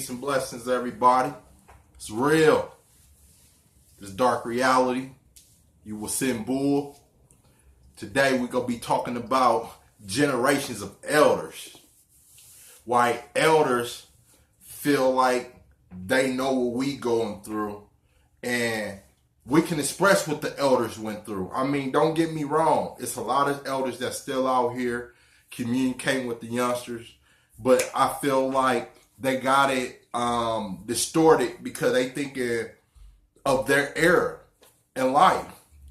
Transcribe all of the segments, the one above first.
Peace and blessings, everybody. It's real. This dark reality. You will send bull. Today we're going to be talking about generations of elders. Why elders feel like they know what we going through. And we can express what the elders went through. I mean, don't get me wrong. It's a lot of elders that's still out here communicating with the youngsters. But I feel like they got it distorted because they thinking of their era in life.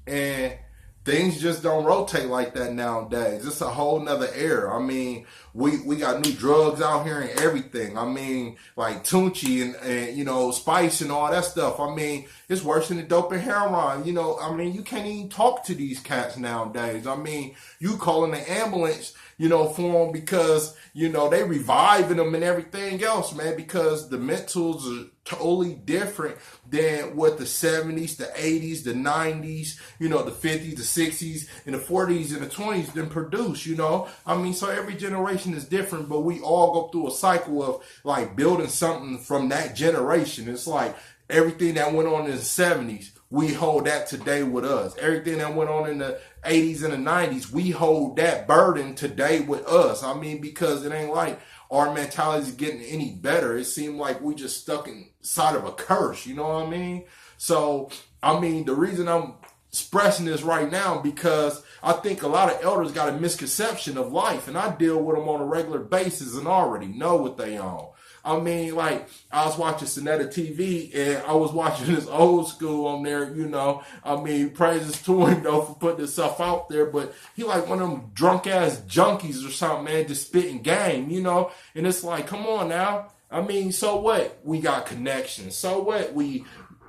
And things just don't rotate like that nowadays. It's a whole nother era. I mean, we got new drugs out here and everything. I mean, like Tunchi and you know, Spice and all that stuff. I mean, it's worse than the dope and heroin. You know, I mean, you can't even talk to these cats nowadays. I mean, you calling the ambulance, you know, for them because, you know, they reviving them and everything else, man, because the mentals are totally different than what the 70s, the 80s, the 90s, you know, the 50s, the 60s, and the 40s and the 20s then produce, you know. I mean, so every generation is different, but we all go through a cycle of like building something from that generation. It's like everything that went on in the 70s, we hold that today with us. Everything that went on in the 80s and the 90s, we hold that burden today with us. I mean, because it ain't like our mentality is getting any better. It seemed like we just stuck inside of a curse, you know what I mean? So, I mean, the reason I'm expressing this right now because I think a lot of elders got a misconception of life, and I deal with them on a regular basis and already know what they own. I mean, like, I was watching Sonetta TV, and I was watching this old school on there, you know. I mean, praises to him, though, for putting this stuff out there, but he like one of them drunk-ass junkies or something, man, just spitting game, you know. And it's like, come on now. I mean, so what? We got connections. So what? We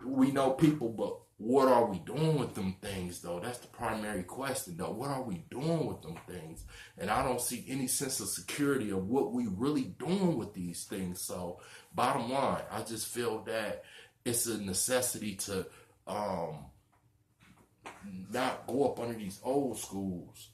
know people, but what are we doing with them things, though? That's the primary question, though. What are we doing with them things? And I don't see any sense of security of what we really doing with these things. So, bottom line, I just feel that it's a necessity to not go up under these old schools